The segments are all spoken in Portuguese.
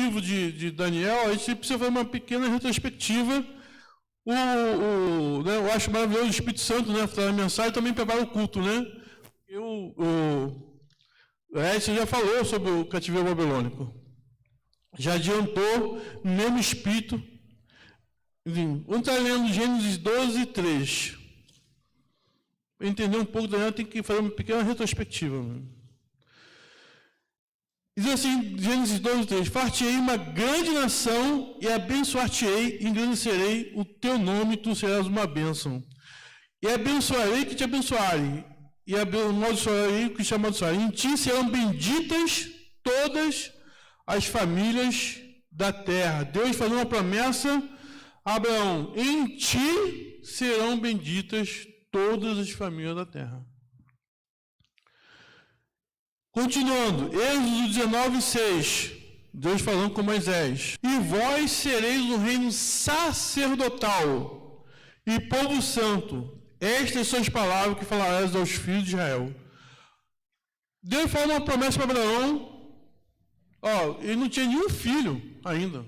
livro de Daniel, a gente precisa fazer uma pequena retrospectiva. Né, eu acho maravilhoso o Espírito Santo, né, falar a mensagem, também prepara o culto, né? Você já falou sobre o cativeiro babilônico. Já adiantou no mesmo espírito. Enfim, vamos estar lendo Gênesis 12, 3. Para entender um pouco da Daniel, tem que fazer uma pequena retrospectiva. Diz assim, Gênesis 12, 3. Far-te-ei uma grande nação e abençoar-te-ei, engrandecerei o teu nome e tu serás uma bênção. E abençoarei que te abençoarem, e amaldiçoarei que te amaldiçoarem. Em ti serão benditas todas as famílias da terra. Deus fazendo uma promessa a Abraão: em ti serão benditas todas as famílias da terra. Continuando, Êxodo 19, 6. Deus falando com Moisés: e vós sereis um reino sacerdotal e povo santo. Estas são as palavras que falarás aos filhos de Israel. Deus fala uma promessa para Abraão. Ele não tinha nenhum filho ainda.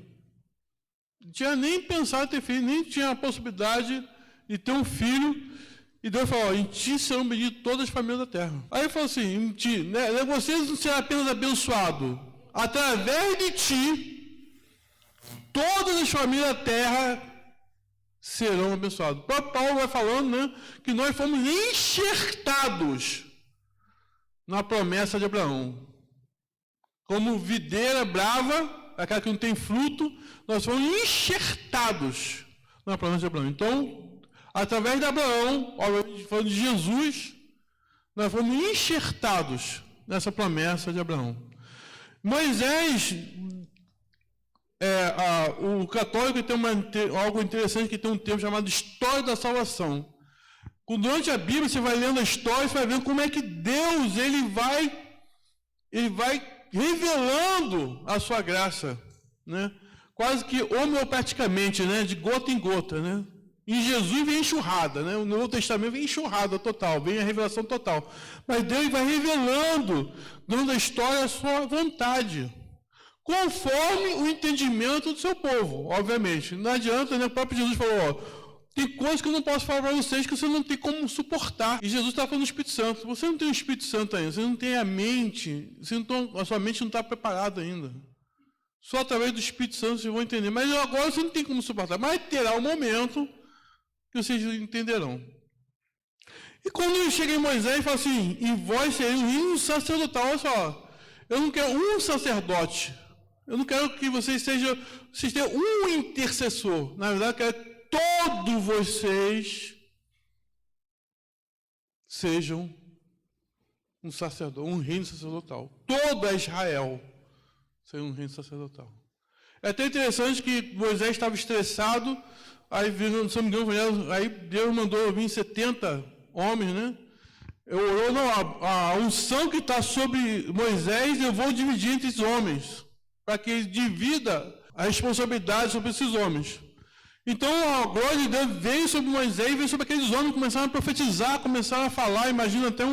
Não tinha nem pensado em ter filho, nem tinha a possibilidade de ter um filho. E Deus falou: em ti serão benditas todas as famílias da terra. Aí ele falou assim: em ti, né, vocês não serão apenas abençoados. Através de ti, todas as famílias da terra serão abençoadas. O próprio Paulo vai falando, né, que nós fomos enxertados na promessa de Abraão. Como videira brava, aquela que não tem fruto, nós fomos enxertados na promessa de Abraão. Então, através de Abraão, falando de Jesus, nós fomos enxertados nessa promessa de Abraão. Moisés, o católico tem algo interessante, que tem um termo chamado História da Salvação. Durante a Bíblia, você vai lendo a história, você vai vendo como é que Deus ele vai revelando a sua graça, né? Quase que homeopaticamente, né? De gota em gota, né? Em Jesus vem enxurrada, né? No Novo Testamento vem enxurrada total, vem a revelação total. Mas Deus vai revelando, dando a história, a sua vontade, conforme o entendimento do seu povo, obviamente. Não adianta, né? O próprio Jesus falou: tem coisas que eu não posso falar para vocês que você não tem como suportar. E Jesus está falando do Espírito Santo. Você não tem o Espírito Santo ainda, você não tem a mente, a sua mente não está preparada ainda. Só através do Espírito Santo vocês vão entender. Mas agora você não tem como suportar. Mas terá um momento que vocês entenderão. E quando chega em Moisés, ele fala assim: e vós sereis um sacerdotal. Olha só, eu não quero um sacerdote. Eu não quero que vocês tenham um intercessor. Na verdade, eu quero que todos vocês sejam um sacerdote, um reino sacerdotal. Toda Israel seja um reino sacerdotal. É até interessante que Moisés estava estressado. Aí, se não me engano, aí Deus mandou vir 70 homens, né? A unção que está sobre Moisés, eu vou dividir entre os homens, para que ele divida a responsabilidade sobre esses homens. Então, a glória de Deus veio sobre Moisés, veio sobre aqueles homens, começaram a profetizar, começaram a falar. Imagina até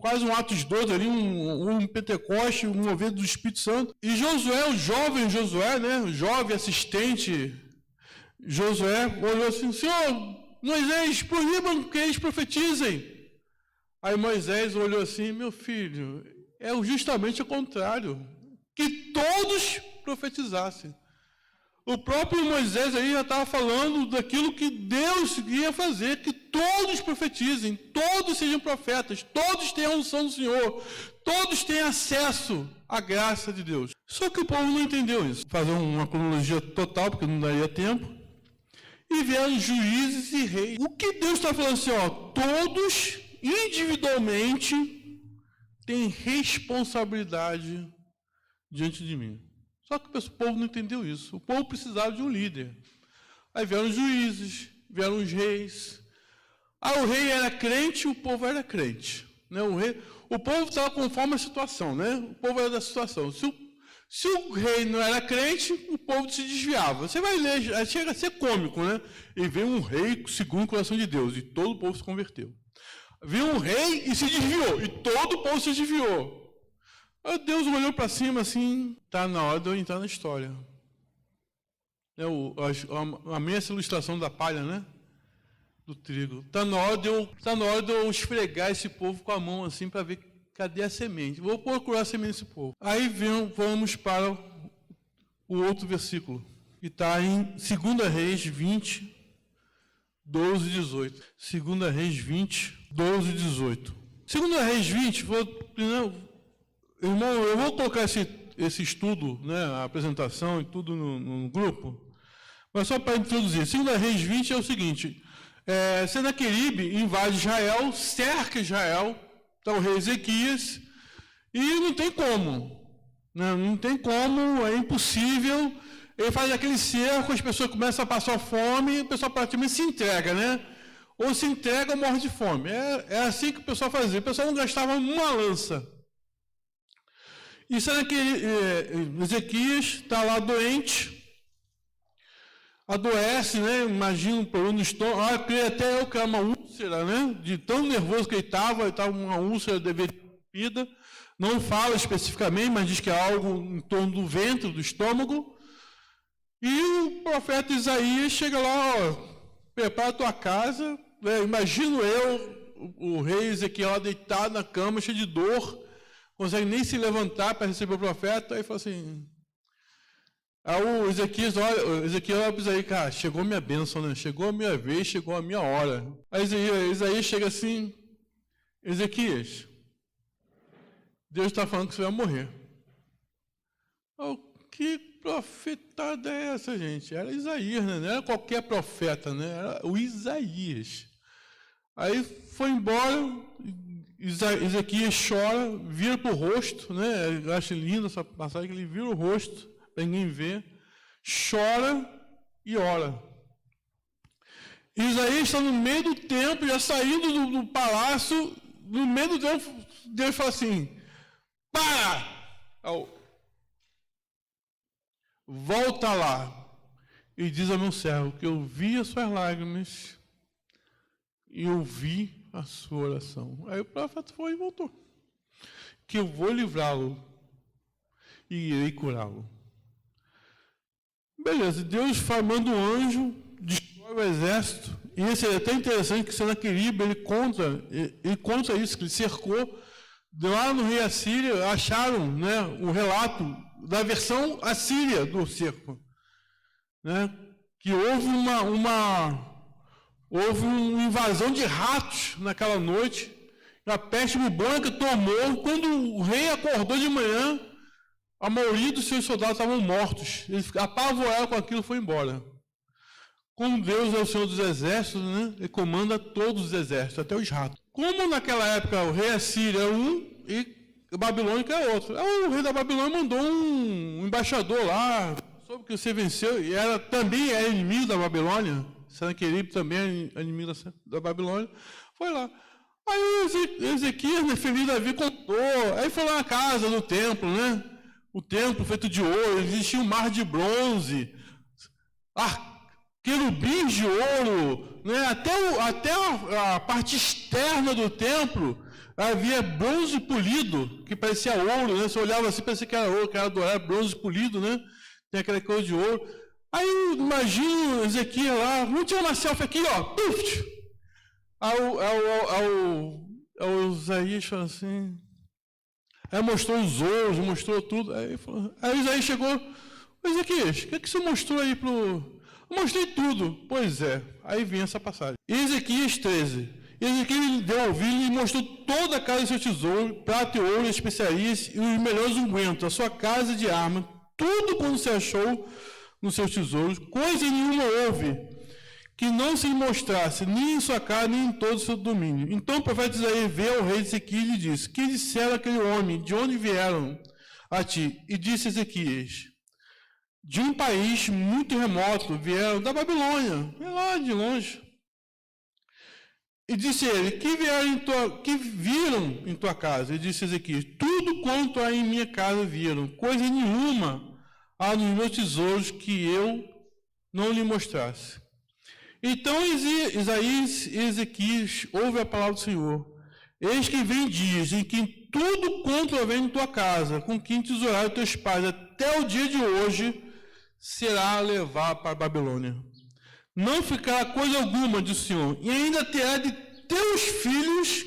quase um Atos 12 ali, um Pentecoste, um mover do Espírito Santo. E Josué, o jovem Josué, né? O jovem assistente Josué, olhou assim: Senhor, Moisés, proíbam que eles profetizem. Aí Moisés olhou assim: meu filho, é justamente o contrário, que todos profetizassem. O próprio Moisés aí já estava falando daquilo que Deus ia fazer, que todos profetizem, todos sejam profetas, todos tenham a unção do Senhor, todos tenham acesso à graça de Deus. Só que o povo não entendeu isso. Fazer uma cronologia total, porque não daria tempo. E vieram juízes e reis. O que Deus está falando assim, todos individualmente têm responsabilidade diante de mim. Só que o povo não entendeu isso. O povo precisava de um líder. Aí vieram os juízes, vieram os reis. O rei era crente, o povo era crente. Né? O povo estava conforme a situação, né? O povo era da situação. Se o rei não era crente, o povo se desviava. Você vai ler, chega a ser cômico, né? E veio um rei segundo o coração de Deus, e todo o povo se converteu. Veio um rei e se desviou, e todo o povo se desviou. Aí Deus olhou para cima assim, está na hora de eu entrar na história. A minha ilustração da palha, né? Do trigo. Está na hora de eu esfregar esse povo com a mão assim para ver cadê a semente. Vou procurar a semente desse povo. Aí vamos para o outro versículo, que está em 2 Reis 20, 12 e 18. 2 Reis 20, 12 e 18. 2 Reis 20, irmão, eu vou colocar esse estudo, né, a apresentação e tudo no grupo, mas só para introduzir. 2 Reis 20 é o seguinte: Senaqueribe invade Israel, cerca Israel, está o rei Ezequias, e não tem como, né, não tem como, é impossível. Ele faz aquele cerco, as pessoas começam a passar fome, o pessoal praticamente se entrega, né? Ou se entrega ou morre de fome. É assim que o pessoal fazia. O pessoal não gastava uma lança. E será que Ezequias está lá doente, adoece, né? Imagina um problema no estômago. Creio até eu que era uma úlcera, né? De tão nervoso que ele estava uma úlcera deveria. Não fala especificamente, mas diz que é algo em torno do ventre, do estômago. E o profeta Isaías chega lá, prepara a tua casa, né? Imagino o rei Ezequiel deitado na cama, cheio de dor, consegue nem se levantar para receber o profeta, aí fala assim, o Ezequiel olha para Isaías, cara, chegou minha bênção, né? Chegou a minha vez, chegou a minha hora. Aí Isaías chega assim, Ezequias, Deus está falando que você vai morrer. Que profetada é essa, gente? Era Isaías, né? Não era qualquer profeta, né? Era o Isaías. Aí foi embora, Ezequias chora, vira para o rosto, né? Eu acho lindo essa passagem, que ele vira o rosto, para ninguém ver, chora e ora. Isaías está no meio do templo, já saindo do palácio, no meio do templo, Deus fala assim, para! Volta lá e diz ao meu servo que eu vi as suas lágrimas e ouvi a sua oração. Aí o profeta foi e voltou. Que eu vou livrá-lo e irei curá-lo. Beleza, Deus manda um anjo, destrói o exército. E esse é até interessante que Senaqueribe, ele conta isso, que ele cercou. Lá no rei Assíria, acharam, né, o relato da versão assíria do cerco, né, que houve uma invasão de ratos naquela noite, a peste bubônica tomou. Quando o rei acordou de manhã, a maioria dos seus soldados estavam mortos. Ele apavorado com aquilo e foi embora. Como Deus é o Senhor dos exércitos, né, ele comanda todos os exércitos, até os ratos. Como naquela época o rei Assírio é um e o babilônico é outro. O rei da Babilônia mandou um embaixador lá, soube que você venceu, e também era inimigo da Babilônia. Senaqueribe também é inimigo da Babilônia. Foi lá. Aí Ezequias, né, feliz da vida, contou. Aí foi lá na casa, no templo, né? O templo feito de ouro, existia um mar de bronze, querubins de ouro, né? Até a parte externa do templo havia bronze polido, que parecia ouro, né? Você olhava assim, parecia que era ouro, que era dourado, bronze polido, né? Tem aquela coisa de ouro. Aí imagina Ezequiel lá, vamos tirar uma selfie aqui, ó, puf! Aí Isaías falou assim, aí mostrou os ouros, mostrou tudo, aí Isaías chegou, Ezequias, o que você mostrou aí pro... Eu mostrei tudo. Pois é, aí vem essa passagem. Ezequias 13. Ezequias deu ouvido e mostrou toda a casa do seu tesouro, prata e ouro, especiarias e os melhores ungüentos, a sua casa de arma, tudo quando se achou nos seus tesouros, coisa nenhuma houve que não se lhe mostrasse, nem em sua casa, nem em todo o seu domínio. Então o profeta Isaías veio ao rei Ezequias e lhe disse, que disseram aquele homem, de onde vieram a ti? E disse Ezequias, de um país muito remoto, vieram da Babilônia, lá de longe. E disse ele, que viram em tua casa? E disse Ezequias, tudo quanto há em minha casa viram, coisa nenhuma há nos meus tesouros que eu não lhe mostrasse. Então Isaías e Ezequias ouvem a palavra do Senhor. Eis que vem dias em que tudo quanto vem em tua casa, com quem tesourar os teus pais, até o dia de hoje, será levado para a Babilônia. Não ficará coisa alguma, diz o Senhor, e ainda terá de teus filhos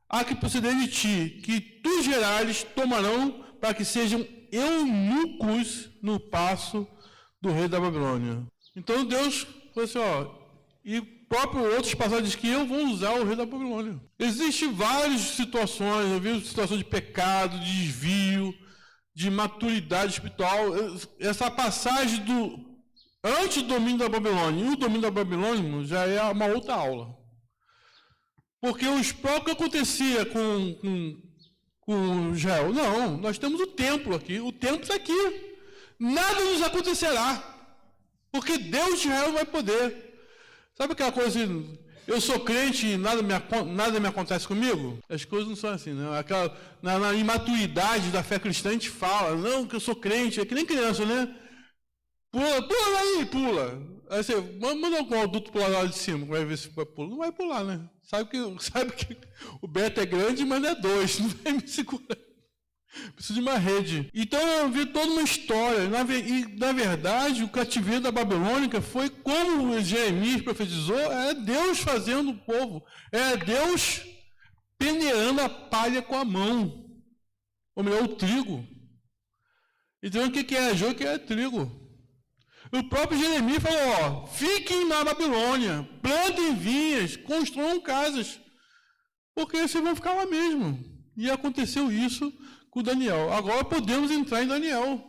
a que proceder de ti, que tu gerares, tomarão para que sejam eunucos no paço do rei da Babilônia. Então Deus falou assim, e próprio outros passagens que eu vou usar o rei da Babilônia. Existem várias situações, eu vi situação de pecado, de desvio, de maturidade espiritual. Essa passagem antes do domínio da Babilônia e o domínio da Babilônia já é uma outra aula. Porque os próprios que acontecia com Israel, não, nós temos o templo aqui, o templo está aqui. Nada nos acontecerá, porque Deus de Israel vai poder. Sabe aquela coisa assim, eu sou crente e nada me acontece comigo? As coisas não são assim, não. Na imaturidade da fé cristã a gente fala, não, que eu sou crente, é que nem criança, né? Pula aí, pula. Aí você manda algum adulto pular lá de cima, vai ver se pula. Não vai pular, né? Sabe que o Beto é grande, mas não é 2, não vai me segurar. Precisa de uma rede. Então eu vi toda uma história. E, na verdade, o cativeiro da Babilônica foi como Jeremias profetizou, é Deus fazendo o povo. É Deus peneirando a palha com a mão. Ou melhor, o trigo. Então o que é joio, o que é trigo? O próprio Jeremias falou, fiquem na Babilônia, plantem vinhas, construam casas, porque vocês vão ficar lá mesmo. E aconteceu isso com Daniel. Agora podemos entrar em Daniel.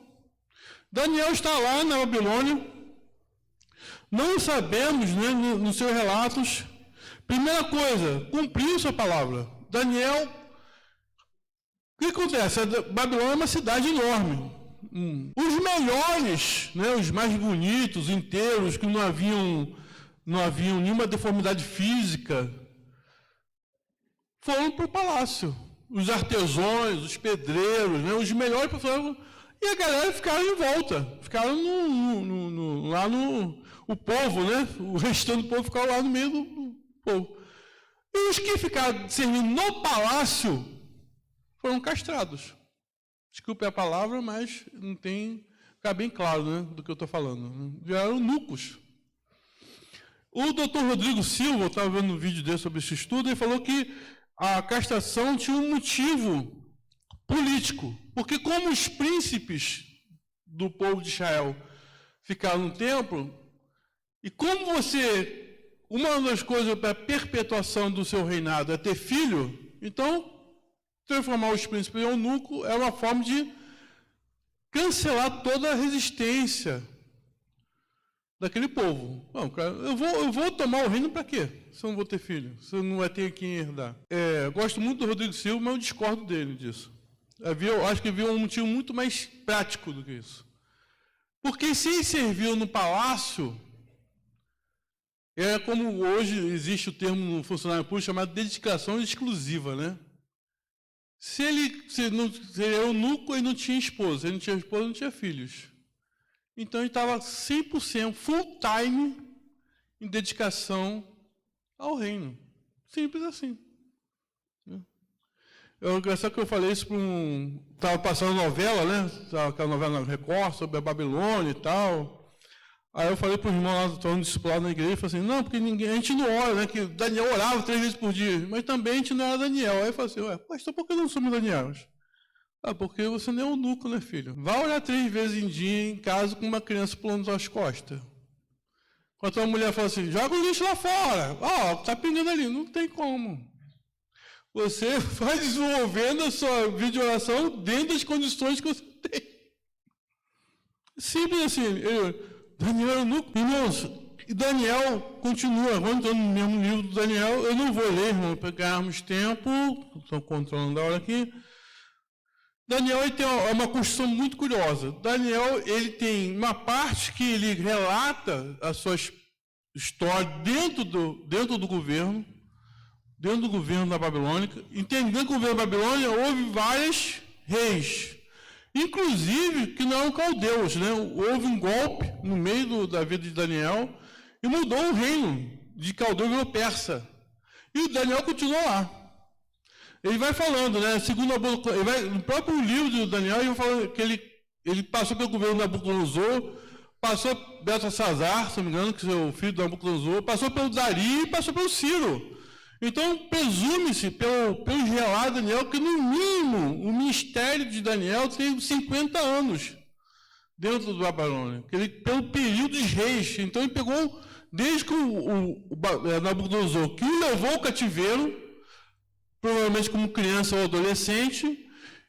Daniel está lá na Babilônia. Não sabemos, né, nos seus relatos. Primeira coisa, cumpriu sua palavra. Daniel, o que acontece? A Babilônia é uma cidade enorme. Os melhores, né, os mais bonitos, inteiros, que não haviam nenhuma deformidade física, foram para o palácio. Os artesãos, os pedreiros, né, os melhores foram, e a galera ficaram em volta, ficaram lá no o povo, né, o restante do povo ficava lá no meio do povo. E os que ficaram servindo no palácio foram castrados. Desculpe a palavra, mas não tem, fica bem claro, né, do que eu estou falando. Vieram eunucos. O doutor Rodrigo Silva, eu estava vendo um vídeo dele sobre esse estudo, ele falou que a castração tinha um motivo político, porque como os príncipes do povo de Israel ficaram no templo, e como uma das coisas para a perpetuação do seu reinado é ter filho, então transformar os príncipes em eunuco é uma forma de cancelar toda a resistência daquele povo. Não, cara, eu vou tomar o reino para quê? Se eu não vou ter filho, se eu não vai ter quem herdar. Gosto muito do Rodrigo Silva, mas eu discordo dele disso. Acho que havia um motivo muito mais prático do que isso. Porque se ele serviu no palácio, como hoje existe o termo no funcionário público chamado dedicação exclusiva, né? Se ele é eunuco, ele não tinha esposa. Ele não tinha esposa, não tinha filhos. Então ele estava 100%, full time, em dedicação ao reino. Simples assim. Engraçado que eu falei isso para estava passando novela, né? Aquela novela na Record sobre a Babilônia e tal. Aí eu falei para o irmão lá, falando discipulado na igreja, falei assim, não, porque a gente não ora, né? Que Daniel orava 3 vezes por dia, mas também a gente não era Daniel. Aí eu falei assim, pastor, por que não somos Daniel? Porque você não é eunuco, né, filho? Vá orar 3 vezes em dia em casa com uma criança pulando suas costas. Quando uma mulher fala assim, joga o lixo lá fora. Está pingando ali. Não tem como. Você vai desenvolvendo a sua vida de oração dentro das condições que você tem. Simples assim. Daniel era eunuco. Irmãos, e Daniel continua. Agora estou no mesmo livro do Daniel. Eu não vou ler, irmão, para ganharmos tempo. Estou controlando a hora aqui. Daniel ele tem uma construção muito curiosa. Daniel ele tem uma parte que ele relata as suas histórias dentro do governo da Babilônica. Entendendo que o governo da Babilônia houve vários reis, inclusive que não eram caldeus, né? Houve um golpe no meio da vida de Daniel e mudou o reino de caldeu e virou persa. E o Daniel continuou lá. ele vai falando, né? Segundo no próprio livro de Daniel, ele vai falando que ele passou pelo governo de Nabucodonosor, passou Beltesazar, se não me engano, que é o filho de Nabucodonosor, passou pelo Dari e passou pelo Ciro. Então, presume-se, pelo relato de Daniel, que no mínimo o ministério de Daniel tem 50 anos dentro do Babilônia, pelo período dos reis. Então, ele pegou, desde que o Nabucodonosor, que o levou ao cativeiro, provavelmente como criança ou adolescente,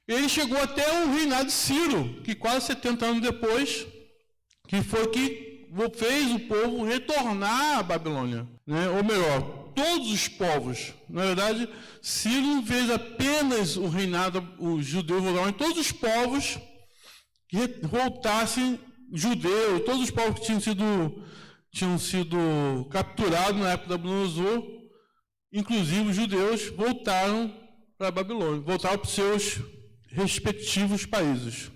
ele chegou até o reinado de Ciro, que quase 70 anos depois, que foi que fez o povo retornar à Babilônia, né? Ou melhor, todos os povos. Na verdade, Ciro não fez apenas o reinado, os judeus voltaram, todos os povos que voltassem judeus, todos os povos que tinham sido capturados na época da Nabucodonosor, inclusive os judeus, voltaram para a Babilônia, voltaram para os seus respectivos países.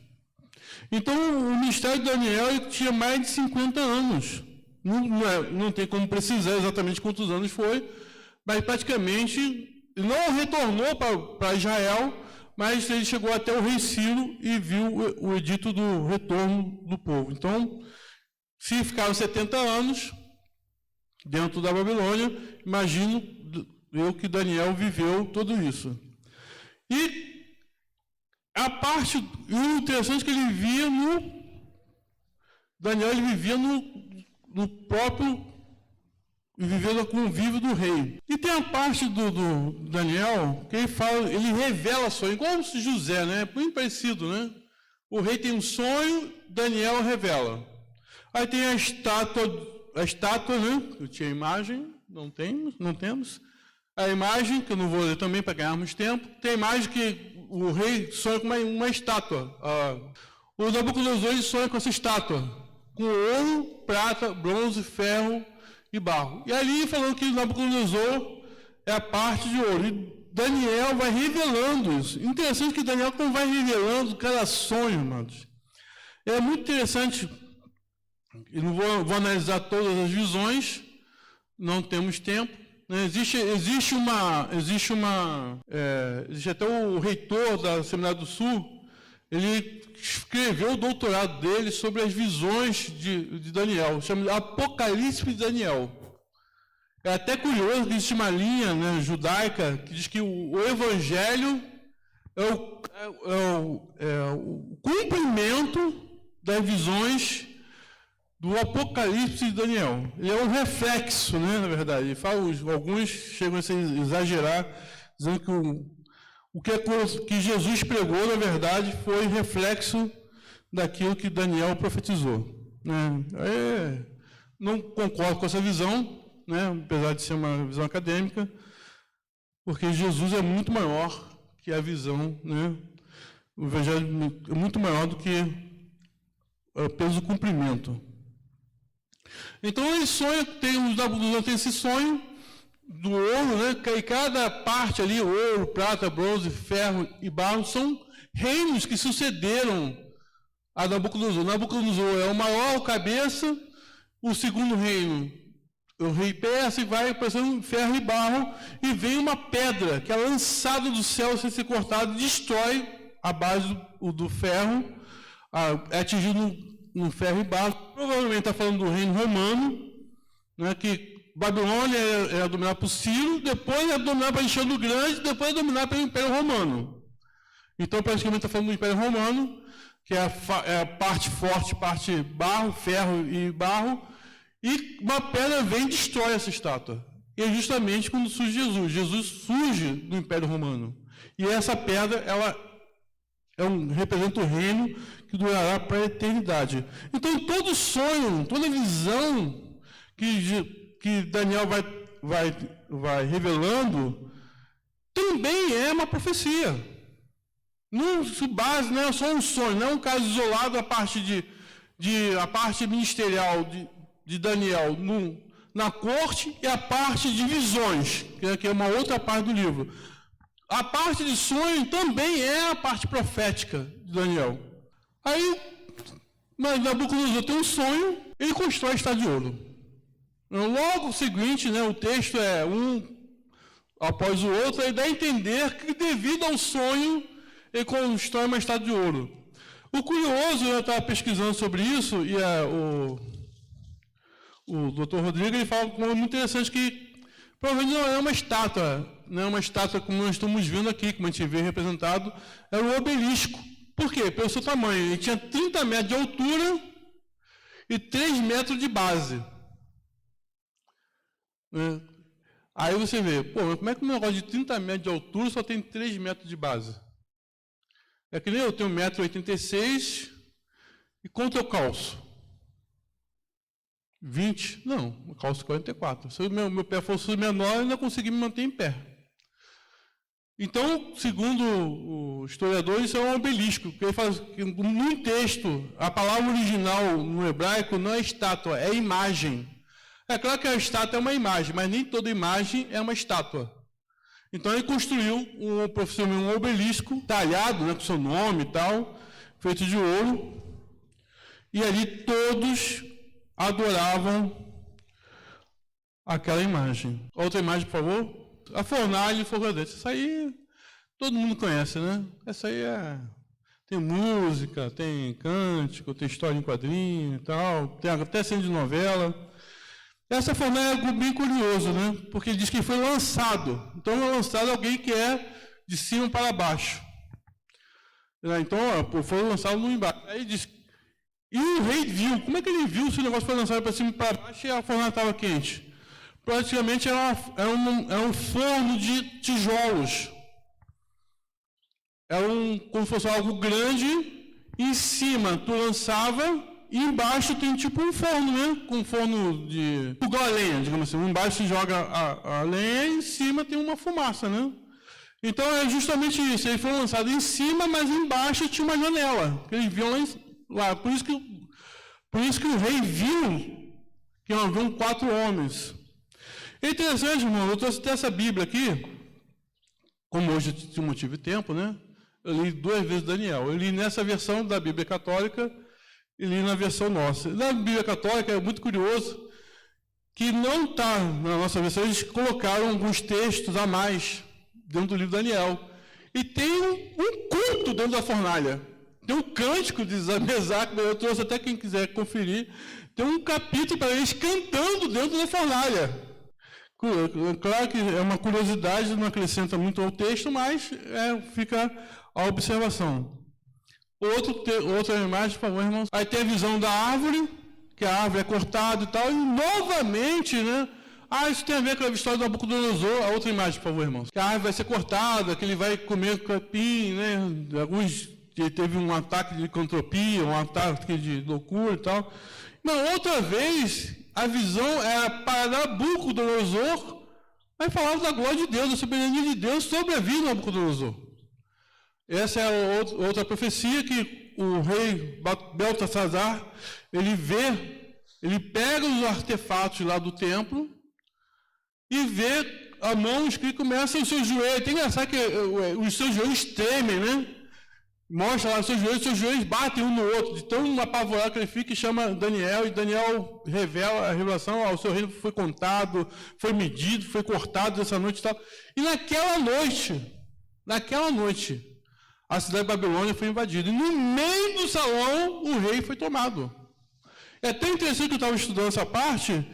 Então, o ministério de Daniel tinha mais de 50 anos. Não tem como precisar exatamente quantos anos foi, mas praticamente não retornou para Israel, mas ele chegou até o rei Ciro e viu o edito do retorno do povo. Então, se ficaram 70 anos dentro da Babilônia, imagino eu que Daniel viveu tudo isso. E o interessante é que ele vivia Daniel vivia no próprio, vivendo o convívio do rei. E tem a parte do Daniel, que ele revela sonho, igual José, né? Muito parecido, né? O rei tem um sonho, Daniel revela. Aí tem a estátua, né? Eu tinha a imagem, não temos. A imagem, que eu não vou ler também para ganharmos tempo, tem a imagem que o rei sonha com uma estátua. O Nabucodonosor sonha com essa estátua, com ouro, prata, bronze, ferro e barro. E ali falando que Nabucodonosor é a parte de ouro. E Daniel vai revelando isso. Interessante que Daniel não vai revelando cada sonho, irmãos. É muito interessante. Eu não vou analisar todas as visões, não temos tempo. Existe até o reitor da Seminário do Sul, ele escreveu o doutorado dele sobre as visões de Daniel, chama Apocalipse de Daniel. É até curioso que existe uma linha, né, judaica que diz que o Evangelho é o cumprimento das visões do Apocalipse de Daniel. Ele é um reflexo, né, na verdade. Alguns chegam a exagerar, dizendo que Jesus pregou, na verdade, foi reflexo daquilo que Daniel profetizou. Né? Não concordo com essa visão, né, apesar de ser uma visão acadêmica, porque Jesus é muito maior que a visão, né? O Evangelho é muito maior do que o peso do cumprimento. Então ele sonha, tem esse sonho do ouro, né? E cada parte ali, ouro, prata, bronze, ferro e barro, são reinos que sucederam a Nabucodonosor. Nabucodonosor é o maior cabeça, o segundo reino, o rei persa, e vai passando ferro e barro, e vem uma pedra que é lançada do céu sem ser cortada, destrói a base do ferro, é atingido no ferro e barro. Provavelmente está falando do reino romano, né, que Babilônia era dominada por Ciro, depois é dominada por Alexandre o Grande, depois é dominada pelo Império Romano. Então, praticamente está falando do Império Romano, que é a parte forte, parte barro, ferro e barro, e uma pedra vem e destrói essa estátua. E é justamente quando surge Jesus. Jesus surge do Império Romano. E essa pedra, ela representa o reino que durará para a eternidade. Então, todo sonho, toda visão que Daniel vai revelando, também é uma profecia. Não se base, não é só um sonho, não é um caso isolado, a parte ministerial de Daniel na corte e a parte de visões, que é uma outra parte do livro. A parte de sonho também é a parte profética de Daniel. Aí, Nabucodonosor tem um sonho, ele constrói a Estátua de Ouro. Logo o seguinte, né, o texto é após o outro, aí dá a entender que, devido ao sonho, ele constrói uma estátua de ouro. O curioso, eu estava pesquisando sobre isso, e o Dr. Rodrigo ele fala algo muito interessante, que provavelmente não é uma estátua, não é uma estátua como nós estamos vendo aqui, como a gente vê representado, é um obelisco. Por quê? Pelo seu tamanho. Ele tinha 30 metros de altura e 3 metros de base. Aí você vê, como é que um negócio de 30 metros de altura só tem 3 metros de base? É que nem eu tenho 1,86 m, e quanto eu calço? 20? Não, eu calço 44. Se o meu pé fosse menor, eu ainda consegui me manter em pé. Então, segundo o historiador, isso é um obelisco. Porque ele fala que no texto, a palavra original no hebraico não é estátua, é imagem. É claro que a estátua é uma imagem, mas nem toda imagem é uma estátua. Então ele construiu um obelisco talhado, né, com seu nome e tal, feito de ouro, e ali todos adoravam aquela imagem. Outra imagem, por favor. A fornalha de fogo ardente. Isso aí todo mundo conhece, né? Essa aí tem música, tem cântico, tem história em quadrinho e tal, tem até cena de novela. Essa fornalha é algo bem curioso, né? Porque ele diz que foi lançado. Então é lançado alguém que é de cima para baixo. Então, foi lançado no embaixo. Aí diz, e o rei viu. Como é que ele viu se o negócio foi lançado para cima e para baixo e a fornalha estava quente? Praticamente era um forno de tijolos. Era como se fosse algo grande, em cima tu lançava, e embaixo tem tipo um forno, né? Com um forno de fogão a lenha, digamos assim. Embaixo se joga a lenha e em cima tem uma fumaça, né? Então é justamente isso. Ele foi lançado em cima, mas embaixo tinha uma janela. Que eles viam lá. Por isso que o rei viu que haviam 4 homens. É interessante, irmão, eu trouxe até essa Bíblia aqui, como hoje não tive tempo, né? Eu li 2 vezes Daniel. Eu li nessa versão da Bíblia Católica e li na versão nossa. Na Bíblia Católica é muito curioso que não está na nossa versão, eles colocaram alguns textos a mais dentro do livro de Daniel. E tem um culto dentro da fornalha. Tem um cântico de Mesaque, eu trouxe até quem quiser conferir. Tem um capítulo para eles cantando dentro da fornalha. Claro que é uma curiosidade, não acrescenta muito ao texto, mas fica a observação. Outra imagem, por favor, irmãos. Aí tem a visão da árvore, que a árvore é cortada e tal, e novamente, né? Isso tem a ver com a história do Nabucodonosor. A outra imagem, por favor, irmãos. Que a árvore vai ser cortada, que ele vai comer capim, né? Alguns teve um ataque de licantropia, um ataque de loucura e tal. Mas outra vez, a visão era para Nabucodonosor, mas falava da glória de Deus, da soberania de Deus sobre a vida de Nabucodonosor. Essa é a outra profecia que o rei Beltesazar, ele pega os artefatos lá do templo e vê a mão escrita e começa os seus joelhos. Tem que engraçado que os seus joelhos tremem, né? Mostra lá os seus joelhos batem um no outro, de tão apavorado que ele fica, e chama Daniel, e Daniel revela a revelação, o seu reino foi contado, foi medido, foi cortado essa noite e tal. E naquela noite, a cidade de Babilônia foi invadida, e no meio do salão o rei foi tomado. É até interessante que eu estava estudando essa parte,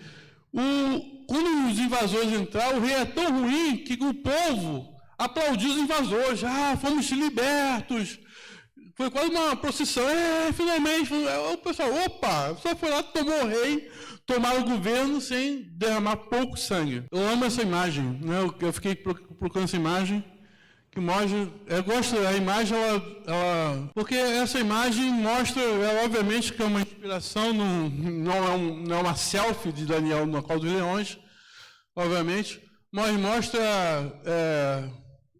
quando os invasores entraram, o rei é tão ruim que o povo aplaudiu os invasores, fomos libertos. Foi quase uma procissão, finalmente, o pessoal, só foi lá, tomou o rei, tomaram o governo sem derramar pouco sangue. Eu amo essa imagem, né? Eu fiquei procurando essa imagem, que mostra, eu gosto da imagem, porque essa imagem mostra, obviamente que é uma inspiração, não é uma selfie de Daniel no Colo dos Leões, obviamente, mas mostra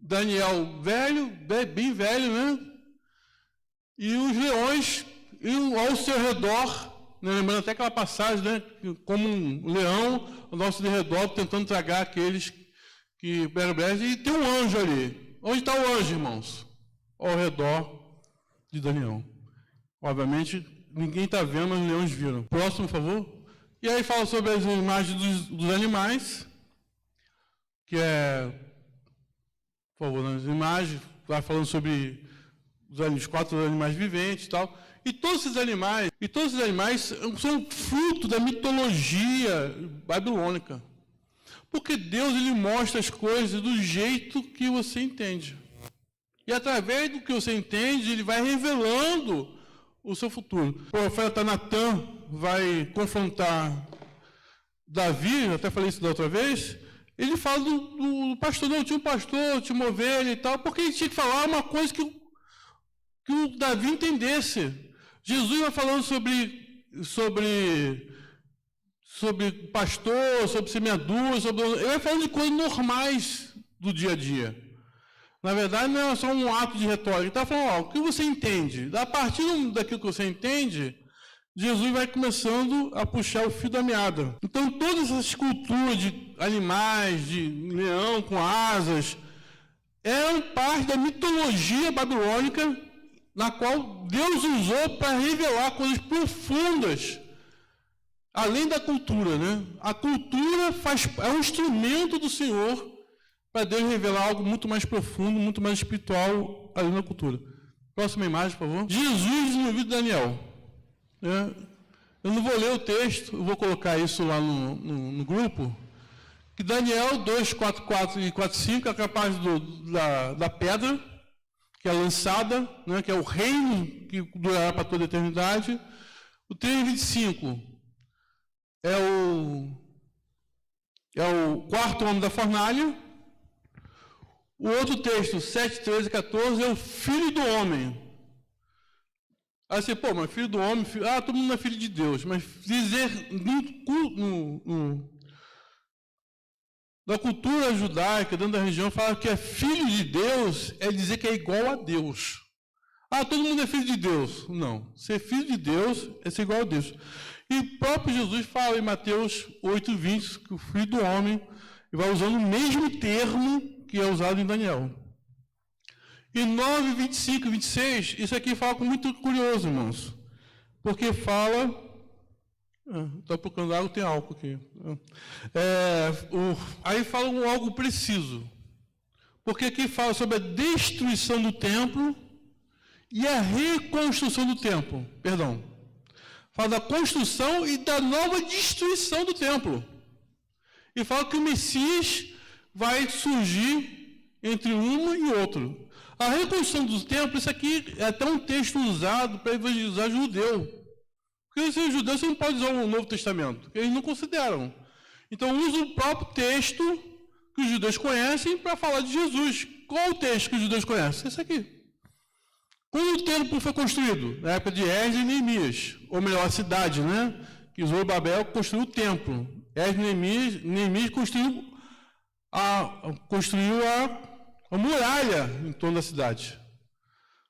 Daniel velho, bem velho, né? E os leões ao seu redor, né? Lembrando até aquela passagem, né? Como um leão ao nosso redor, tentando tragar aqueles que eram breves, e tem um anjo ali. Onde está o anjo, irmãos? Ao redor de Daniel. Obviamente, ninguém está vendo, mas os leões viram. Próximo, por favor. E aí fala sobre as imagens dos animais, que por favor, nas imagens, vai falando sobre os 4 animais viventes e tal. E todos esses animais são fruto da mitologia babilônica. Porque Deus ele mostra as coisas do jeito que você entende. E através do que você entende, ele vai revelando o seu futuro. O profeta Natan vai confrontar Davi, eu até falei isso da outra vez, ele fala do pastor, não, tinha um pastor, tinha uma ovelha e tal, porque ele tinha que falar uma coisa que o Davi entendesse. Jesus vai falando sobre pastor, sobre semeadura, ele vai falando de coisas normais do dia a dia. Na verdade, não é só um ato de retórica. Ele está falando, o que você entende? A partir daquilo que você entende, Jesus vai começando a puxar o fio da meada. Então, todas essas esculturas de animais, de leão com asas, eram parte da mitologia babilônica, na qual Deus usou para revelar coisas profundas, além da cultura, né? A cultura é um instrumento do Senhor para Deus revelar algo muito mais profundo, muito mais espiritual, além da cultura. Próxima imagem, por favor. Jesus no livro de Daniel. Eu não vou ler o texto, eu vou colocar isso lá no grupo. Que Daniel 2, 4, 4 e 4, 5 é capaz da pedra, que é lançada, né, que é o reino que durará para toda a eternidade. O 3:25 é o quarto homem da fornalha. O outro texto, 7, 13 e 14, é o filho do homem. Aí você, mas filho do homem, todo mundo é filho de Deus. Mas dizer na cultura judaica, dentro da religião, fala que é filho de Deus é dizer que é igual a Deus. Todo mundo é filho de Deus. Não. Ser filho de Deus é ser igual a Deus. E o próprio Jesus fala em Mateus 8:20 que o filho do homem vai usando o mesmo termo que é usado em Daniel. E 9, 25 e 26, isso aqui fala com muito curioso, irmãos. Porque fala... Estou procurando água, tem álcool aqui. Aí fala algo preciso. Porque aqui fala sobre a destruição do templo e a reconstrução do templo. Perdão. Fala da construção e da nova destruição do templo. E fala que o Messias vai surgir entre uma e outro. A reconstrução do templo, isso aqui é até um texto usado para evangelizar judeu. Porque se é judeu, você não pode usar o Novo Testamento, eles não consideram. Então, usa o próprio texto que os judeus conhecem para falar de Jesus. Qual o texto que os judeus conhecem? Esse aqui. Quando o templo foi construído? Na época de Esdras e Neemias. Ou melhor, a cidade, né? Que Zorobabel construiu o templo. Esdras e Neemias construiu a muralha em torno da cidade.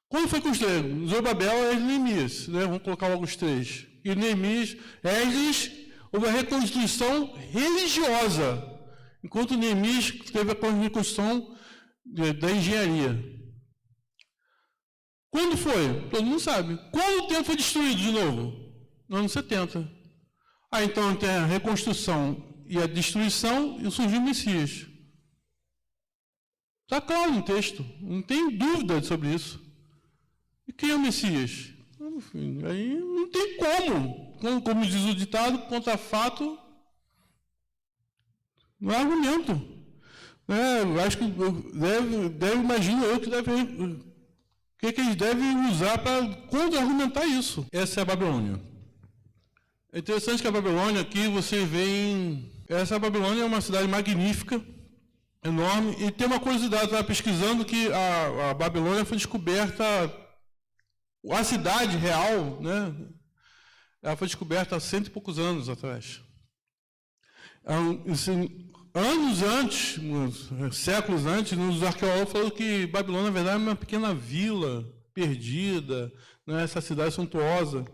Quando foi construído? Zorobabel e Neemias, né? Vamos colocar logo os três. E Neemias, Esdras, houve a reconstrução religiosa, enquanto Neemias teve a reconstrução da engenharia. Quando foi? Todo mundo sabe. Quando o templo foi destruído de novo? No ano 70. Então tem a reconstrução e a destruição e surgiu o Messias. Está claro no texto, não tem dúvida sobre isso. E quem é o Messias? Enfim, aí não tem como diz o ditado, contra fato, não há argumento. Acho que imagino eu que que eles devem usar para contra-argumentar isso. Essa é a Babilônia. É interessante que a Babilônia, aqui você vê essa Babilônia é uma cidade magnífica, enorme, e tem uma curiosidade, eu estava pesquisando que a Babilônia foi descoberta, a cidade real, né? Ela foi descoberta há 100 e poucos anos atrás. Anos antes, séculos antes, os arqueólogos falaram que Babilônia, na verdade, é uma pequena vila perdida, né? Essa cidade suntuosa,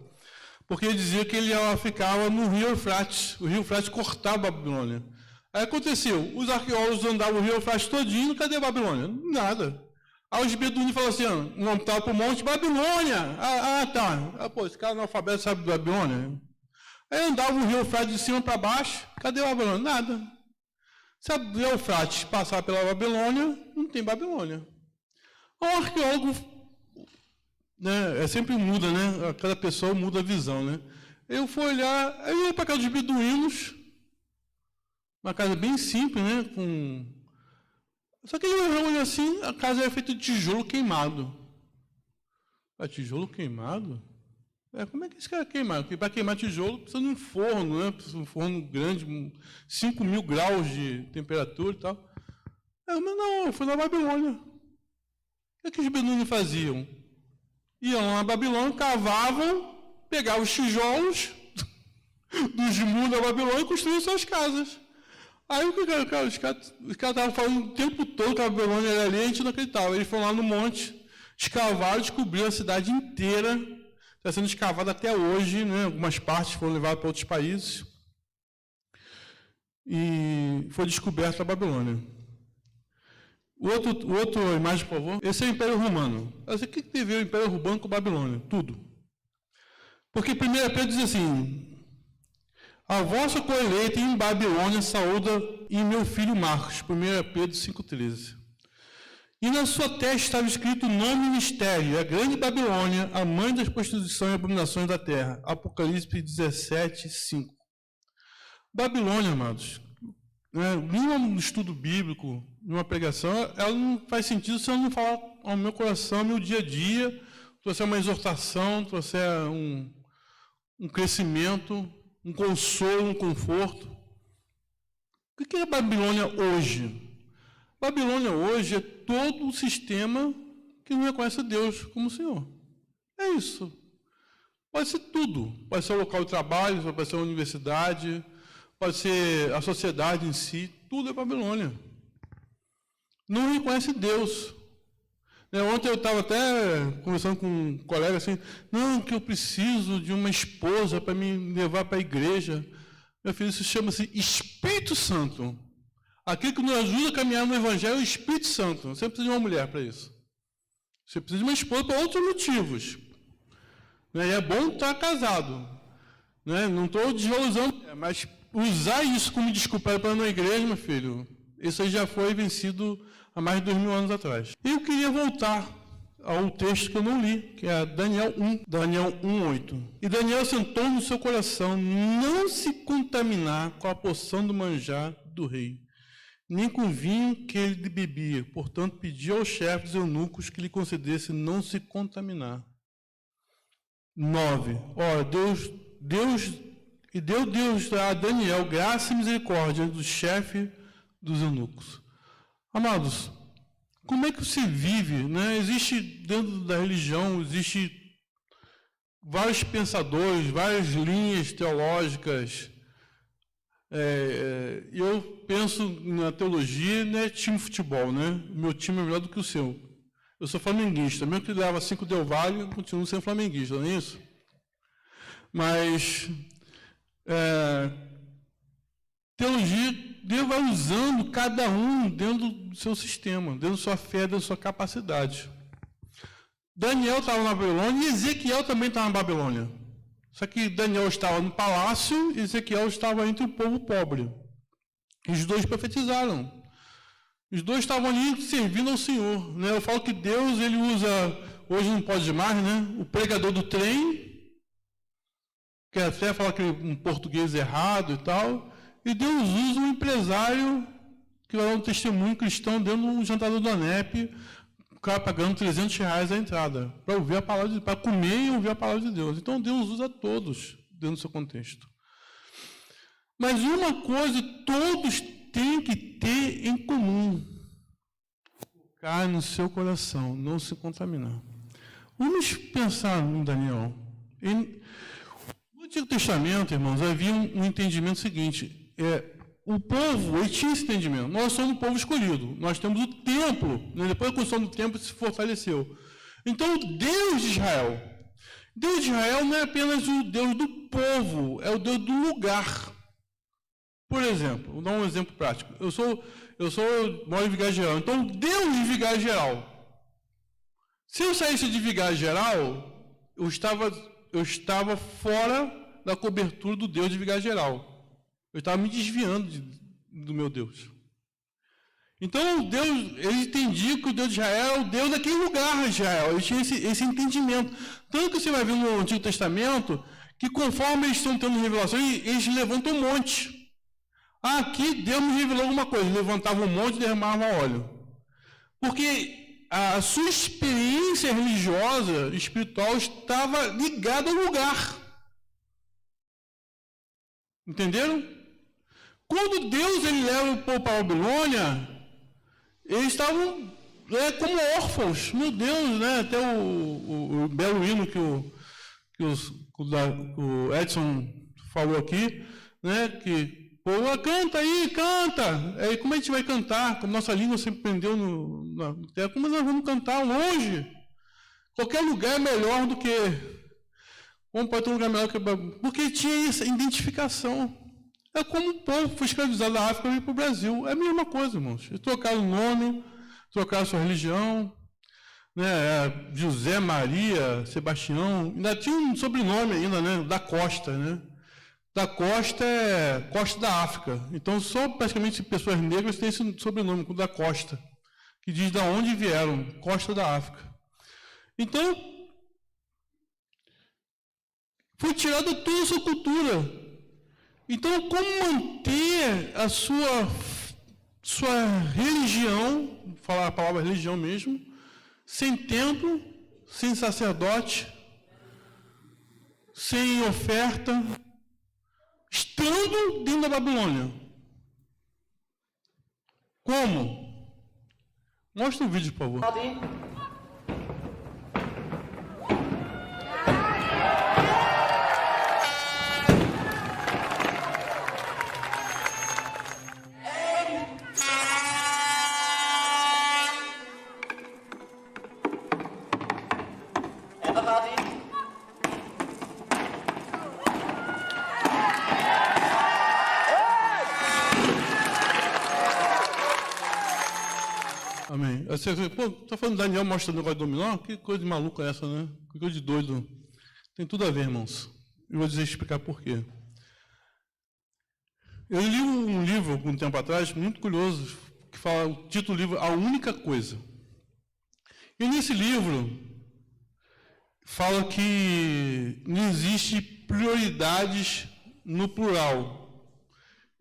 porque ele dizia que ela ficava no rio Eufrates. O rio Eufrates cortava a Babilônia. Aí aconteceu, os arqueólogos andavam o rio Eufrates todinho, cadê a Babilônia? Nada. Aí os beduínos falaram assim, não estava para o monte, Babilônia. Tá. Esse cara analfabeto sabe Babilônia? Aí andavam o rio Eufrates de cima para baixo, cadê a Babilônia? Nada. Se a Eufrates passar pela Babilônia, não tem Babilônia. O arqueólogo, né, sempre muda, né? Cada pessoa muda a visão, né? Eu fui olhar, aí eu ia para a casa dos beduínos, uma casa bem simples, né? Só que eu olhei assim, a casa era feita de tijolo queimado. Tijolo queimado? Como é que esse cara queimar? Porque para queimar tijolo precisa de um forno, né? Precisa de um forno grande, 5.000 graus de temperatura e tal. Mas não, eu fui na Babilônia. O que os beduínos faziam? Iam lá na Babilônia, cavavam, pegavam os tijolos dos muros da Babilônia e construíam suas casas. Aí os caras estavam falando o tempo todo que a Babilônia era ali, a gente não acreditava. Eles foram lá no monte, escavaram, descobriram a cidade inteira. Está sendo escavada até hoje, né? Algumas partes foram levadas para outros países. E foi descoberta a Babilônia. Outra imagem, por favor. Esse é o Império Romano. O que tem a ver o Império Romano com a Babilônia? Tudo. Porque 1 Pedro diz assim: a vossa colheita em Babilônia saúda em meu filho Marcos. 1 Pedro 5,13. E na sua testa estava escrito o nome e mistério, a grande Babilônia, a mãe das prostituições e abominações da terra. Apocalipse 17:5. Babilônia, amados, num estudo bíblico, numa pregação, ela não faz sentido se eu não falar ao meu coração, ao meu dia a dia, trouxer uma exortação, trouxer um crescimento, um consolo, um conforto. O que é a Babilônia hoje? Babilônia hoje é todo o sistema que não reconhece Deus como Senhor. É isso. Pode ser tudo. Pode ser o local de trabalho, pode ser a universidade, pode ser a sociedade em si. Tudo é Babilônia. Não reconhece Deus. Ontem eu estava até conversando com um colega assim, não, que eu preciso de uma esposa para me levar para a igreja. Meu filho, isso chama-se Espírito Santo. Aquilo que nos ajuda a caminhar no Evangelho é o Espírito Santo. Você precisa de uma mulher para isso. Você precisa de uma esposa para outros motivos. E é bom estar casado. Não estou desvalorizando, mas usar isso como desculpa para ir na igreja, meu filho, isso aí já foi vencido há mais de 2000 anos atrás. E eu queria voltar ao texto que eu não li, que é Daniel 1:8. E Daniel sentou no seu coração não se contaminar com a porção do manjar do rei, nem com o vinho que ele bebia. Portanto, pediu aos chefes eunucos que lhe concedesse não se contaminar. 9. Ora, Deus a Daniel graça e misericórdia do chefe dos eunucos. Amados, como é que você vive? Existe dentro da religião, existe vários pensadores, várias linhas teológicas. Eu penso na teologia, não é time de futebol, Meu time é melhor do que o seu. Eu sou flamenguista, mesmo que leva 5 Del Valle, eu continuo sendo flamenguista, não é isso? Mas teologia, Deus vai usando cada um dentro do seu sistema, dentro da sua fé, dentro da sua capacidade. Daniel estava na Babilônia e Ezequiel também estava na Babilônia. Só que Daniel estava no palácio e Ezequiel estava entre o povo pobre. Os dois profetizaram. Os dois estavam ali servindo ao Senhor. Eu falo que Deus, ele usa, hoje não pode mais, o pregador do trem, que até fala que um português errado e tal, e Deus usa um empresário que vai dar um testemunho cristão dentro de um jantar do ANEP, o cara pagando R$300 a entrada, para ouvir a palavra, para comer e ouvir a palavra de Deus. Então Deus usa todos dentro do seu contexto. Mas uma coisa todos têm que ter em comum: focar no seu coração, não se contaminar. Vamos pensar em Daniel. No Antigo Testamento, irmãos, havia um entendimento seguinte: o povo, ele tinha esse entendimento. Nós somos o povo escolhido. Nós temos o templo. Depois da construção do templo, se fortaleceu. Então, o Deus de Israel. Deus de Israel não é apenas o Deus do povo, é o Deus do lugar. Por exemplo, vou dar um exemplo prático. Eu moro em Vigário Geral. Então, Deus de Vigário Geral. Se eu saísse de Vigário Geral, eu estava fora da cobertura do Deus de Vigário Geral. Eu estava me desviando do meu Deus. Então, Deus, eles entendiam que o Deus de Israel é o Deus daquele lugar de Israel. Eles tinham esse entendimento. Tanto que você vai ver no Antigo Testamento que conforme eles estão tendo revelações, eles levantam um monte. Aqui Deus me revelou alguma coisa. Eles levantavam um monte e derramavam óleo. Porque a sua experiência religiosa, espiritual, estava ligada ao lugar. Entenderam? Quando Deus ele leva o povo para a Babilônia, eles estavam como órfãos. Meu Deus, né? Até o belo hino que o Edson falou aqui, né? Que, pô, canta aí, canta. Aí, como a gente vai cantar? Como nossa língua sempre prendeu na terra, como nós vamos cantar longe? Qualquer lugar é melhor do que... Como pode ter um lugar melhor que... Porque tinha essa identificação. É como o povo foi escravizado da África e veio para o Brasil. É a mesma coisa, irmãos. Eles trocaram o nome, trocaram a sua religião, né? José, Maria, Sebastião. Ainda tinha um sobrenome ainda, né? Da Costa, né? Da Costa é Costa da África. Então, só praticamente pessoas negras têm esse sobrenome, da Costa, que diz de onde vieram, Costa da África. Então, foi tirada toda a sua cultura. Então, como manter a sua religião, vou falar a palavra religião mesmo, sem templo, sem sacerdote, sem oferta, estando dentro da Babilônia? Como? Mostra o vídeo, por favor. Amém. Você, pô, está falando de Daniel mostrando o negócio de dominó? Que coisa de maluca é essa, né? Que coisa de doido. Tem tudo a ver, irmãos. Eu vou explicar por quê. Eu li um livro, algum tempo atrás, muito curioso, que fala, o título do livro, A Única Coisa. E nesse livro, fala que não existe prioridades no plural.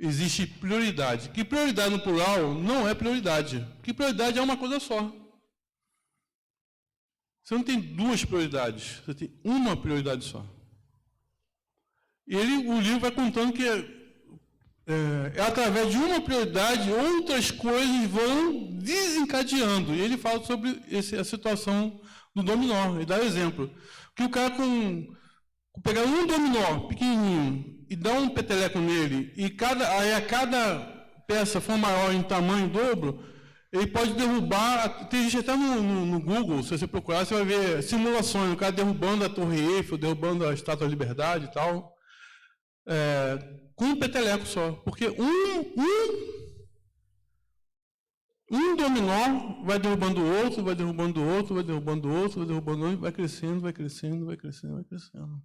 Existe prioridade. Que prioridade no plural não é prioridade. Que prioridade é uma coisa só. Você não tem duas prioridades, você tem uma prioridade só. E o livro vai contando que é através de uma prioridade, outras coisas vão desencadeando. E ele fala sobre a situação do dominó. Ele dá exemplo. Que o cara pegar um dominó pequenininho e dar um peteleco nele, e a cada peça for maior em tamanho em dobro, ele pode derrubar, tem gente até no Google, se você procurar, você vai ver simulações, o cara derrubando a Torre Eiffel, derrubando a Estátua da Liberdade e tal, com um peteleco só, porque um dominó vai derrubando o outro, vai derrubando o outro, vai derrubando o outro, vai derrubando o outro, vai crescendo, vai crescendo, vai crescendo, vai crescendo.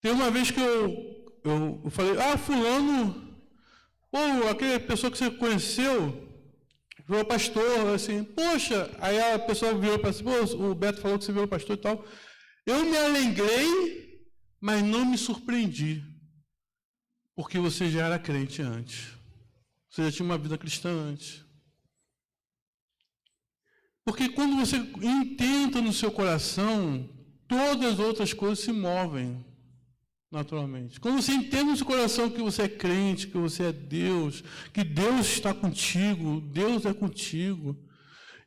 Tem uma vez que eu falei, fulano, aquela pessoa que você conheceu, virou pastor, assim, poxa, aí a pessoa virou para si, o Beto falou que você virou pastor e tal. Eu me alegrei, mas não me surpreendi, porque você já era crente antes. Você já tinha uma vida cristã antes. Porque quando você intenta no seu coração, todas as outras coisas se movem. Naturalmente. Quando você entende no seu coração que você é crente, que você é Deus, que Deus está contigo, Deus é contigo,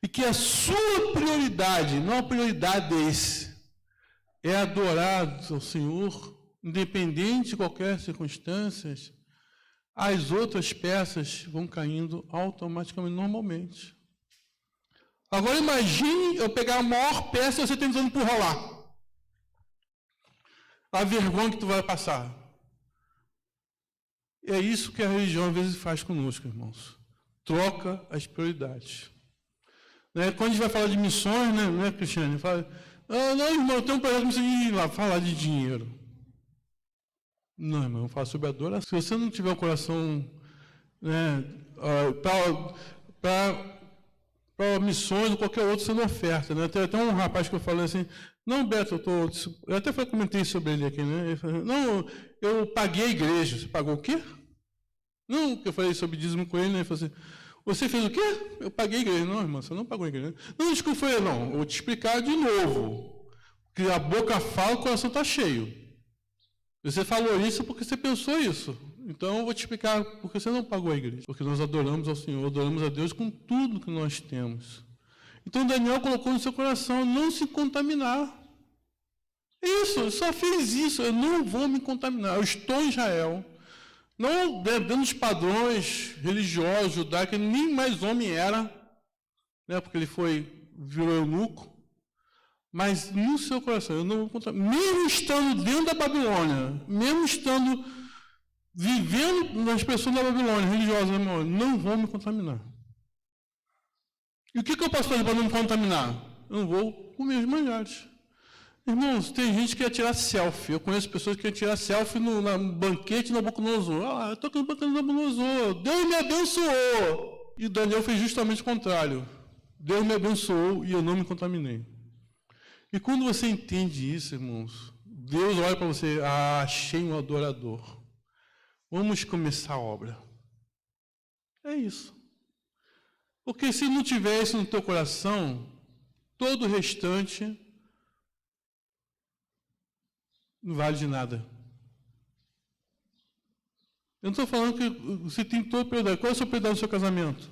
e que a sua prioridade, não a prioridade desse, é adorar ao Senhor, independente de qualquer circunstância, as outras peças vão caindo automaticamente, normalmente. Agora imagine eu pegar a maior peça e você tentando empurrar lá. A vergonha que tu vai passar. É isso que a religião às vezes faz conosco, irmãos. Troca as prioridades. Quando a gente vai falar de missões, né, Cristiane? Fala, não, irmão, eu tenho um projeto de ir lá falar de dinheiro. Não, irmão, eu falo sobre adoração. Se você não tiver o coração, para missões ou qualquer outro sendo oferta, né? Tem até um rapaz que eu falei assim, não, Beto, eu até comentei sobre ele aqui, né? Ele falou, não, eu paguei a igreja. Você pagou o quê? Não, que eu falei sobre dízimo com ele, né? Ele falou assim, você fez o quê? Eu paguei a igreja. Não, irmão, você não pagou a igreja. Não, desculpa, foi eu, não. Eu vou te explicar de novo. Que a boca fala, o coração está cheio. Você falou isso porque você pensou isso. Então, eu vou te explicar porque você não pagou a igreja. Porque nós adoramos ao Senhor, adoramos a Deus com tudo que nós temos. Então, Daniel colocou no seu coração, não se contaminar. Isso, eu só fiz isso, eu não vou me contaminar. Eu estou em Israel. Não dentro dos padrões religiosos, judaicos, ele nem mais homem era, né, porque ele virou eunuco, mas no seu coração, eu não vou contar, mesmo estando dentro da Babilônia, mesmo estando vivendo nas pessoas da Babilônia, religiosas, não vou me contaminar. E o que eu posso fazer para não me contaminar? Eu não vou comer os manjares. Irmãos, tem gente que quer tirar selfie. Eu conheço pessoas que querem tirar selfie no banquete de Nabucodonosor. Ah, eu estou aqui no banquete de Nabucodonosor. Deus me abençoou. E Daniel fez justamente o contrário. Deus me abençoou e eu não me contaminei. E quando você entende isso, irmãos, Deus olha para você, achei um adorador. Vamos começar a obra. É isso. Porque se não tiver isso no teu coração, todo o restante não vale de nada. Eu não estou falando que você tem todo o prioridade. Qual é a sua prioridade no seu casamento?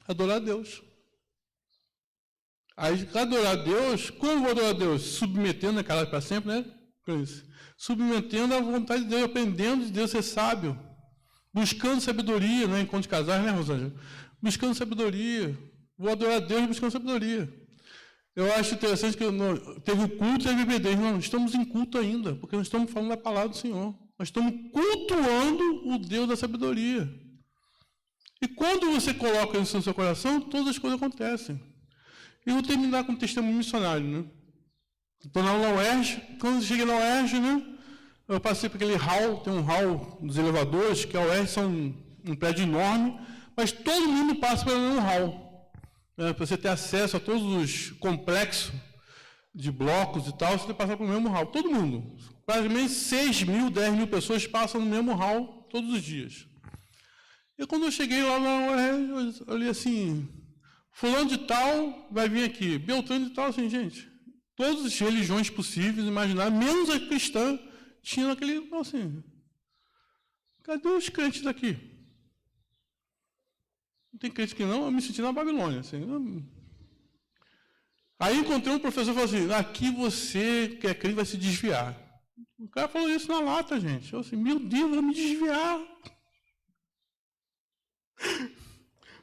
Adorar a Deus. Aí, adorar a Deus, como vou adorar a Deus? Submetendo a cara para sempre, né? Submetendo à vontade de Deus, aprendendo de Deus ser sábio. Buscando sabedoria, né? Enquanto casais, né, Rosângela? Buscando sabedoria. Vou adorar a Deus buscando sabedoria. Eu acho interessante que teve o culto e a BBD. Não, estamos em culto ainda, porque nós estamos falando da palavra do Senhor. Nós estamos cultuando o Deus da sabedoria. E quando você coloca isso no seu coração, todas as coisas acontecem. E eu vou terminar com um testemunho missionário, né? Estou na UERJ. Quando eu cheguei na UERJ, né? Eu passei por aquele hall, tem um hall dos elevadores, que a UERJ são um prédio enorme, mas todo mundo passa pelo mesmo hall. Para você ter acesso a todos os complexos de blocos e tal, você tem que passar pelo mesmo hall. Todo mundo. Praticamente 6 mil, 10 mil pessoas passam no mesmo hall todos os dias. E quando eu cheguei lá na UERJ, eu olhei assim, fulano de tal vai vir aqui, Beltrano de tal, assim, gente, todas as religiões possíveis, imaginar, menos a cristã, tinha aquele, assim, cadê os crentes daqui? Não tem crente que não, eu me senti na Babilônia. Assim, Aí encontrei um professor que falou assim, aqui você que é crente vai se desviar. O cara falou isso na lata, gente. Eu assim, meu Deus, eu vou me desviar.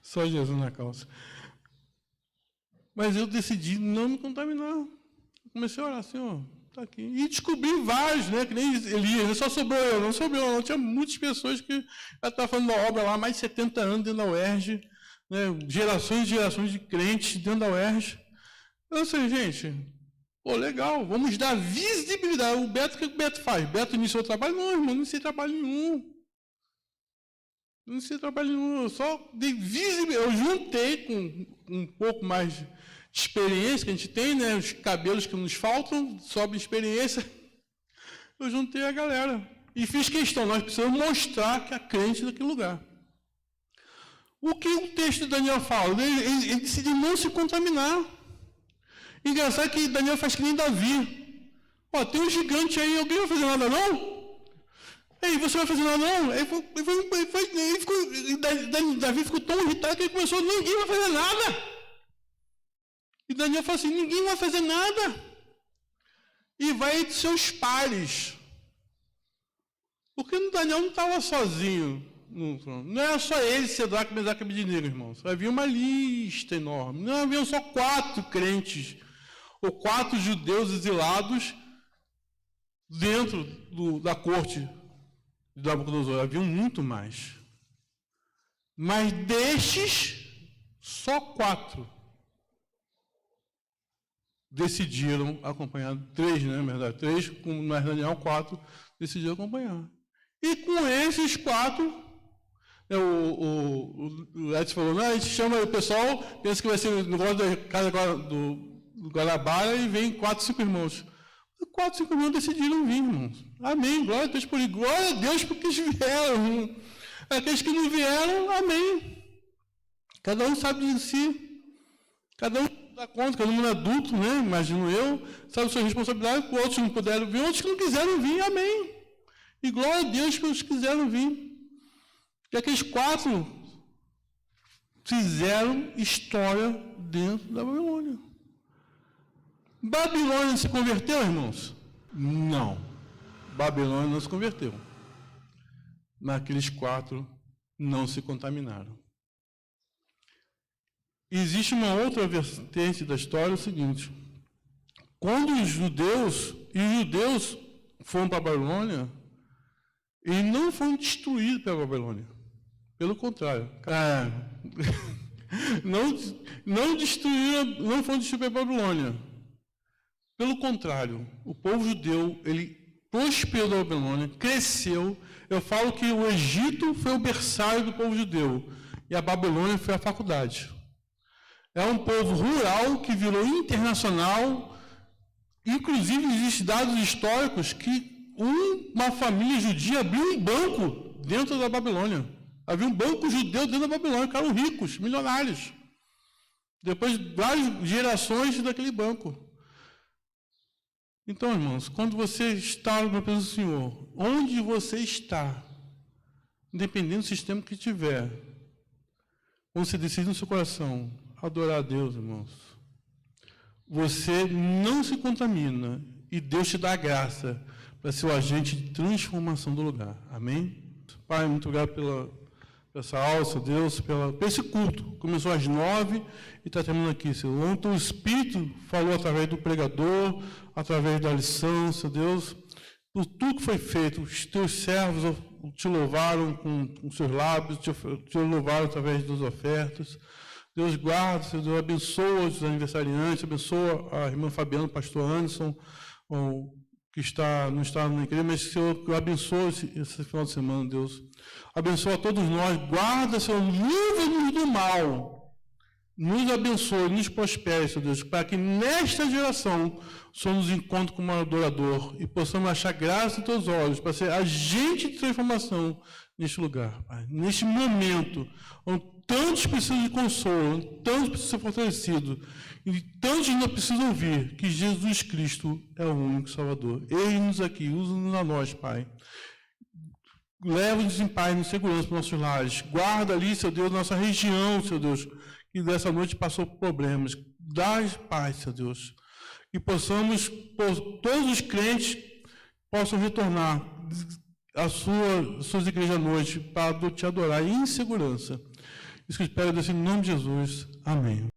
Só Jesus na calça. Mas eu decidi não me contaminar. Comecei a orar assim, ó, tá aqui. E descobri vários, né, que nem Elias, só sobrou eu, não sobrou eu, não. Tinha muitas pessoas que já estavam fazendo uma obra lá há mais de 70 anos dentro da UERJ, né, gerações e gerações de crentes dentro da UERJ. Eu sei, gente, pô, legal, vamos dar visibilidade. O que o Beto faz? Beto iniciou o trabalho? Não, irmão, não iniciei trabalho nenhum. Não iniciei trabalho nenhum, eu só dei visibilidade. Eu juntei com um pouco mais de experiência que a gente tem, né, os cabelos que nos faltam, sobe experiência. Eu juntei a galera e fiz questão, nós precisamos mostrar que é crente naquele lugar. O que o texto de Daniel fala? Ele decidiu não se contaminar. Engraçado que Daniel faz que nem Davi. Ó, tem um gigante aí, alguém vai fazer nada não? Ei, você vai fazer nada não? Davi ficou tão irritado que ele começou, ninguém vai fazer nada. E Daniel falou assim, ninguém vai fazer nada. E vai de seus pares. Porque Daniel não estava sozinho. Não era só ele, Cedraque, Mesaque e Abednego, irmãos. Havia uma lista enorme. Não haviam só 4 crentes, ou 4 judeus exilados dentro da corte de Nabucodonosor. Haviam muito mais. Mas destes, só 4 decidiram acompanhar. 3, né, na verdade. 3, mas Daniel 4, decidiram acompanhar. E com esses 4... O Edson falou, não, a gente chama o pessoal, pensa que vai ser no negócio da casa do Guarabara e vem 4, 5 irmãos. 4, 5 irmãos decidiram vir, irmãos. Amém, glória a Deus por isso. Glória a Deus porque eles vieram. Aqueles que não vieram, amém. Cada um sabe de si. Cada um dá conta, cada um é adulto, né? Imagino eu, sabe a sua responsabilidade, outros não puderam vir, outros que não quiseram vir, amém. E glória a Deus que eles quiseram vir. E aqueles 4 fizeram história dentro da Babilônia. Babilônia se converteu, irmãos? Não. Babilônia não se converteu. Mas aqueles 4 não se contaminaram. Existe uma outra vertente da história, é o seguinte. Quando os judeus foram para a Babilônia, eles não foram destruídos pela Babilônia. Pelo contrário. Não foram destruídos pela Babilônia. Pelo contrário, o povo judeu, ele prosperou da Babilônia, cresceu. Eu falo que o Egito foi o berçário do povo judeu e a Babilônia foi a faculdade. É um povo rural que virou internacional. Inclusive, existem dados históricos que uma família judia abriu um banco dentro da Babilônia. Havia um banco judeu dentro da Babilônia, que eram ricos, milionários. Depois de várias gerações daquele banco. Então, irmãos, quando você está na presença do Senhor, onde você está, independente do sistema que tiver, quando você decide no seu coração adorar a Deus, irmãos, você não se contamina e Deus te dá a graça para ser o agente de transformação do lugar. Amém? Pai, muito obrigado pela essa aula, Senhor Deus, por esse culto. Começou às 9 e está terminando aqui, Senhor. Ontem o Espírito falou através do pregador, através da lição, Senhor Deus, por tudo que foi feito. Os teus servos te louvaram com seus lábios, te louvaram através das ofertas. Deus guarda, Senhor Deus, abençoa os aniversariantes, abençoa a irmã Fabiana, o pastor Anderson, que não está na igreja, mas, Senhor, abençoa esse final de semana, Deus. Abençoa a todos nós, guarda, Senhor, livra-nos do mal. Nos abençoe, nos prospere, Senhor Deus, para que nesta geração o Senhor nos encontre como um adorador e possamos achar graça em teus olhos, para ser agente de transformação neste lugar, Pai. Neste momento, onde tantos precisam de consolo, onde tantos precisam ser fortalecidos, e tantos ainda precisam ouvir que Jesus Cristo é o único Salvador. Eis-nos aqui, usa-nos a nós, Pai. Leva-nos em paz, em segurança para os nossos lares. Guarda ali, Senhor Deus, nossa região, Senhor Deus, que dessa noite passou por problemas. Dá paz, Senhor Deus. E possamos, todos os crentes possam retornar às suas igrejas à noite para te adorar em segurança. Isso que eu espero, Deus, em nome de Jesus. Amém.